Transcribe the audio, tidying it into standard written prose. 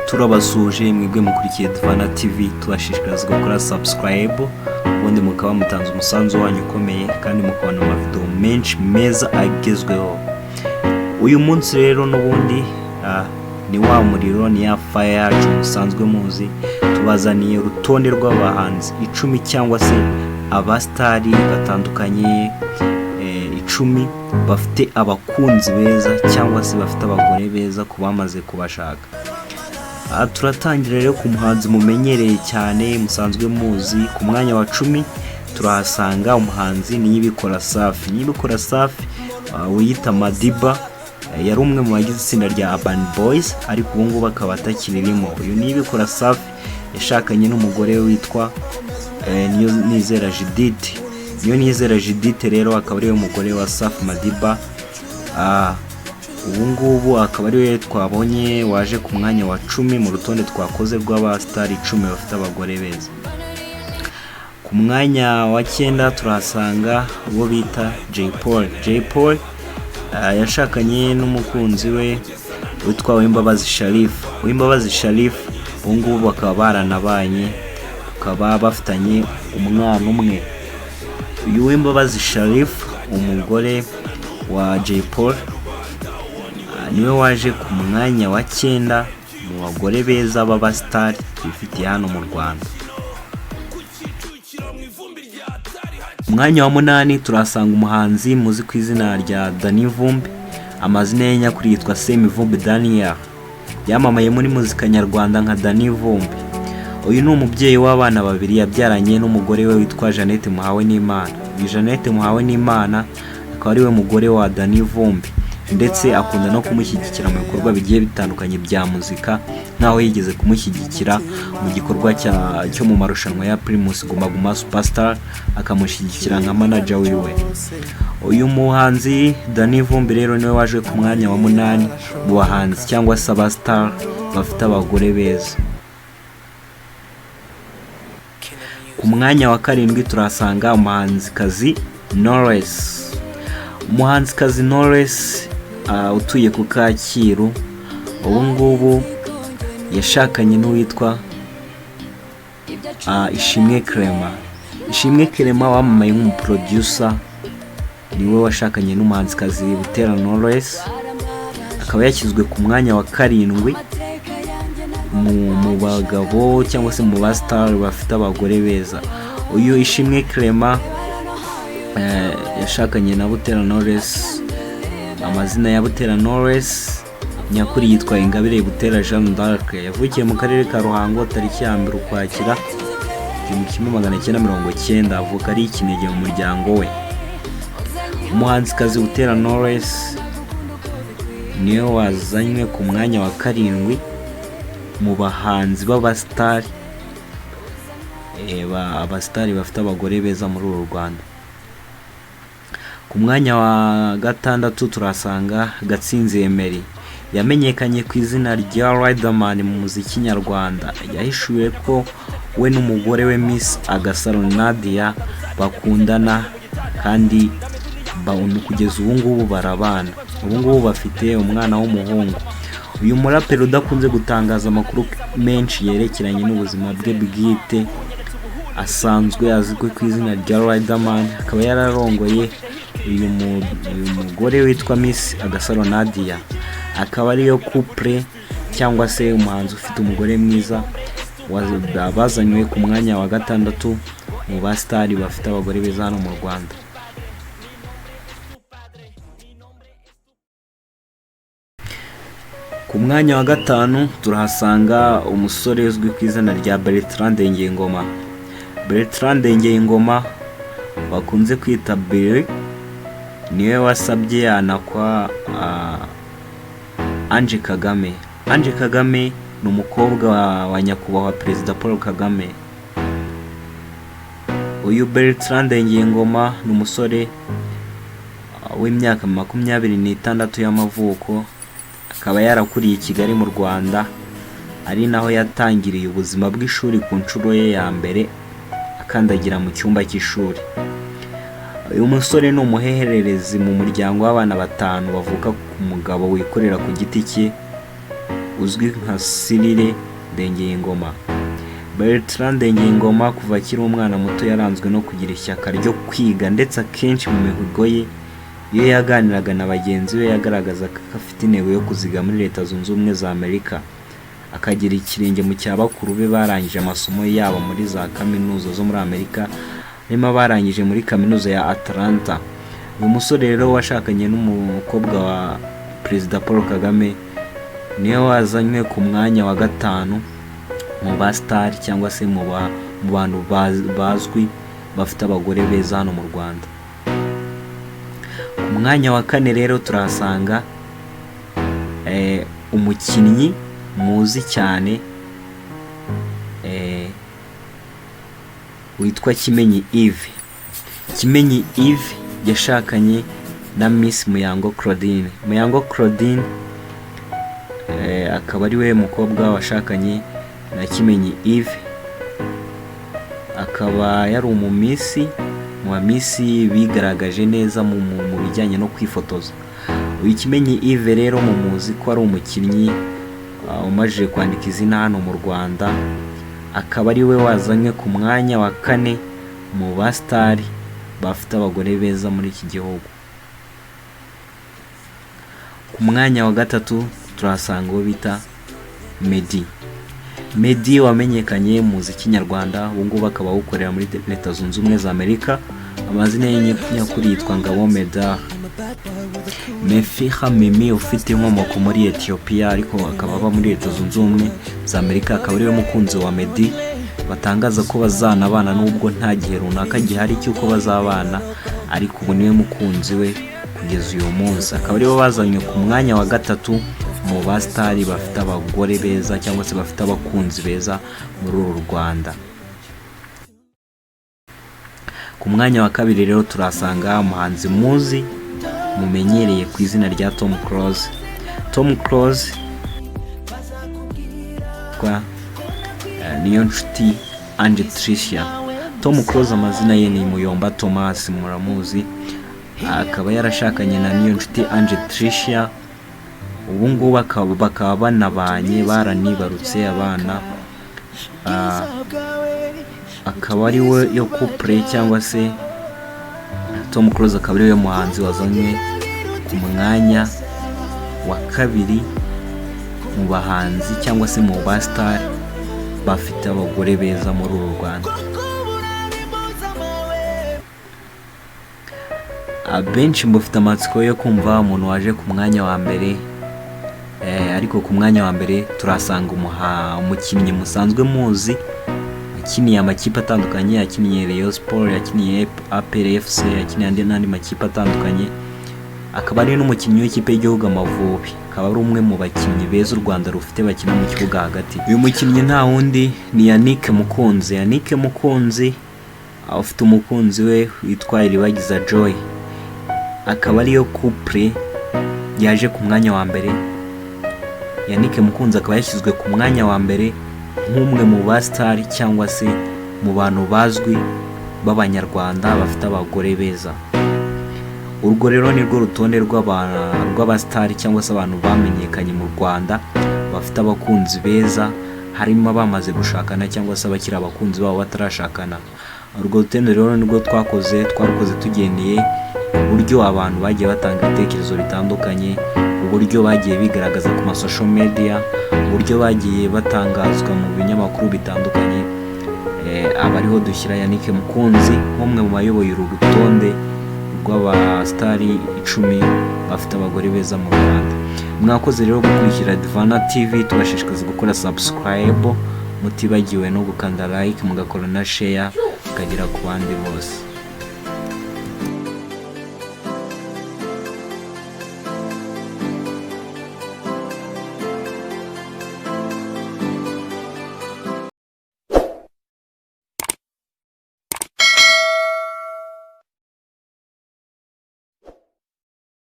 turabasuje mwebwe mukurikiye Divana TV, tubashishikariza gukora subscribe ubundi mukaba mutanze umusanzu wanyu ukomeye kandi mukabona amavideo menshi meza agezweho. Uyu munsi rero n'ubundi ni wa muriro, ni ya fire yacu musanzwe muzi. Tubazaniye urutonde rw'abahanzi 10 cyangwa se abastari batandukanye 10 bafite abakunzi beza cyangwa se bafite abagore beza kubamaze kubashaka. Turatangira rero ku muhanzi mumenyereye cyane musanzwe muzi. Ku mwanya wa 10 turahasanga umuhanzi Niyibikora Safi. Niyibikora Safi wiyita Madiba, yari umwe mu bagize itsinda rya Urban Boys ariko ubu ngubu akaba atakirimo. Uyu Niyibikora Safi yashakanye n'umugore witwa Niyonizera Judith. Niyonizera Judith rero akaba ari we mugore wa Safi Madiba. Ubu ngubu akaba ari we twabonye waje ku mwanya wa 10 mu rutonde twakoze rw'abastari 10 bafite abagore beza. Ku mwanya wa 9 turahasanga uwo bita Jay Paul. Jay Paul yashakanye n'umukunzi we witwa Uwimbabazi Sharif. Uwimbabazi Sharif ubu ngubu bakaba baranabanye, bakaba bafitanye umwana umwe. Uyu Uwimbabazi Sharif umugore wa Jay Paul niwe waje ku mwanya wa 9 mu bagore beza b'abastari twifitiye hano mu Rwanda. Umwanya wa 8 turasanga umuhanzi muzi ku izina rya Danny Vumbi. Amazina ye nyakuri yitwa Semivumbi Daniel. Yamamaye muri muzika nyarwanda nka Danny Vumbi. Uyu ni umubyeyi w'abana babiri yabyaranye n'umugore we witwa Jeannette Muhawenimana. Jeannette Muhawenimana akaba ari we mugore wa Danny Vumbi, ndetse akunda no kumushyigikira mu bikorwa bigiye bitandukanye bya muzika, nkaho yigeze kumushyigikira mu gikorwa cyo mu marushanwa ya Primus Guma Guma Superstar, akamushyigikira nka manager wiwe. Uyu muhanzi Danny Vumbi rero niwe waje ku mwanya wa 8 mu bahanzi cyangwa se abastar bafite abagore beza. Ku mwanya wa 7 turasanga umuhanzikazi Knowless. Umuhanzikazi Knowless utuye ku Kacyiru, ubu ngubu yashakanye n'uwitwa Ishimwe Clement. Ishimwe Clement wamamaye nk'umuproducer niwe washakanye n'umuhanzikazi Butera Knowless. Akaba yashyizwe ku mwanya wa 7 mu bagabo cyangwa se mu bastar bafite abagore beza. Uyu Ishimwe Clement yashakanye na Butera Knowless. Amazina ya Butera Knowless nyakuri yitwa Ingabire Butera Jeanne d'Arc. Yavukiye mu karere ka Ruhango tariki ya 1 Ukwakira 1990. Avuka ari ikinege mu muryango we. Umuhanzikazi Butera Knowless niwe wazanywe ku mwanya wa 7 mu bahanzi b'abastari abastari bafite abagore beza muri uru Rwanda. Ku mwanya wa 6 turasanga Gatsinzi Emery. Yamenyekanye ku izina rya Riderman mu muziki nyarwanda. Yahishuye ko we n'umugore we Miss Agasaro Nadia bakundana kandi kugeza ubu ngubu barabana. Ubu ngubu bafite umwana w'umuhungu. Uyu muraperi udakunze gutangaza amakuru menshi yerekeranye n'ubuzima bwe bwite, asanzwe azwi ku izina rya Riderman. Akaba yararongoye uyu mugore witwa Miss Agasaro Nadia. Akaba ariyo couple cyangwa se umuhanzi ufite umugore mwiza bazanywe ku mwanya wa 6 mu bastari bafite abagore beza hano mu Rwanda. Ku mwanya wa 5 turahasanga umusore uzwi ku izina rya Bertrand Ngengoma. Bertrand Ngengoma bakunze kwita Billy niwe wasabye yanakwa Ange Kagame. Ange Kagame ni umukobwa wa nyakubahwa Perezida Paul Kagame. Uyu Bertrand Ngengoma ni umusore w'imyaka 26 y'amavuko. Akaba yarakuriye i Kigali mu Rwanda, ari naho yatangiriye ubuzima bw'ishuri ku nshuro ye ya mbere akandagira mu cyumba cy'ishuri. Uyu musore ni umuhehererezi mu muryango w'abana 5 bavuka ku mugabo wikorera ku giti cye uzwi nka Cyrille Ndengeyingoma. Bertrand Ndengeyingoma kuva akiri umwana muto yaranzwe no kugira ishyaka ryo kwiga, ndetse akenshi mu mihigo ye iyo yaganiraga na bagenzi be yagaragaza ko afite intego yo kuziga muri Leta Zunze Ubumwe za Amerika, akagira ikirenge mu cya bakuru be barangije amasomo yabo muri za kaminuza zo muri Amerika, harimo barangije muri kaminuza ya Atlanta. Uyu musore rero washakanye n'umukobwa wa Perezida Paul Kagame niwe wazanywe ku mwanya wa 5 mu ba star cyangwa se mu bantu bazwi bafite abagore beza hano mu Rwanda. Ku mwanya wa 4 rero turahasanga umukinnyi muzi cyane witwa Kimenyi Yves. Kimenyi Yves yashakanye na Miss Muyango Claudine. Muyango Claudine akaba ari we mukobwa washakanye na Kimenyi Yves, akaba yari mu Miss bigaragaje neza mu bijyanye no kwifotoza. Uyu Kimenyi Yves rero mumuzi ko ari umukinnyi umajije kwandika izina hano mu Rwanda, akaba ari we wazanywe ku mwanya wa 4 mu ba star bafite abagore beza muri iki gihugu. Ku mwanya wa 3 turasanga uwo bita Meddy wamenyekanye mu muziki nyarwanda, ubu ngubu akaba awukorera muri Leta Zunze Ubumwe za Amerika. Amazina ye nyakuri yitwa Ngabo Medard. Mefiha Mimi ufite inkomoko muri Ethiopia ariko akaba aba muri Leta Zunze Ubumwe za Amerika, akaba ari we mukunzi wa Meddy. Batangaza ko bazanabana nubwo nta gihe runaka gihari cy'uko bazabana, ariko ubu niwe mukunzi we kugeza uyu munsi. Akaba ari bo bazanywe ku mwanya wa 3 mu ba star bafite abagore beza cyangwa se bafite abakunzi beza muri uru Rwanda. Ku mwanya wa 2 rero turasanga umuhanzi muzi mumenyereye ku izina rya Tom Close. Tom Close kwa Niyonshuti Ange Tricia. Tom Close amazina ye ni Muyomba Thomas, muramuzi. Akaba yarashakanye na Niyonshuti Ange Tricia, ubu ngubu bakaba banabanye, baranibarutse abana. Akaba ari we yo couple cyangwa se Tom Close akaba ari we muhanzi wazanywe ku mwanya wa 2 mu bahanzi cyangwa se mu ba star bafite abagore beza muri uru Rwanda. Abenshi mufite amatsiko yo kumva umuntu waje ku mwanya wa mbere, ariko ku mwanya wa mbere turasanga umukinnyi musanzwe muzi, yakiniye amakipe atandukanye, yakiniye Rayon Sport, yakiniye APR FC, yakiniye n'andi makipe atandukanye. Akaba ari n'umukinnyi w'ikipe y'igihugu Amavubi, akaba ari umwe mu bakinnyi beza u Rwanda rufite bakina mu kibuga hagati. Uyu mukinnyi nta wundi ni Yannick Mukunzi. Yannick Mukunzi afite umukunzi we witwa Iribagiza Joy, akaba ariyo couple yaje ku mwanya wa mbere. Yannick Mukunzi akaba yashyizwe ku mwanya wa mbere nk'umwe mu ba star cyangwa se mu bantu bazwi b'Abanyarwanda bafite abagore beza. Urwo rero ni rwo rutonde rw'aba star cyangwa se abantu bamenyekanye mu Rwanda bafite abakunzi beza, harimo abamaze gushakana cyangwa se abakiri abakunzi babo batarashakana. Urwo rutonde rero nirwo twakoze tugendeye uburyo abantu bagiye batanga ibitekerezo bitandukanye, uburyo bagiye bigaragaza ku social media, uburyo bagiye batangazwa mu binyamakuru bitandukanye. Abariho dushyira Yannick Mukunzi nk'umwe mu bayoboye uru rutonde rw'abastar 10 bafite abagore beza mu Rwanda. Mwakoze rero gukurikira Divana TV, tubashishikaza gukora subscribe, mutibagiwe no gukanda like, mugakora na share, mukagera ku bandi bose.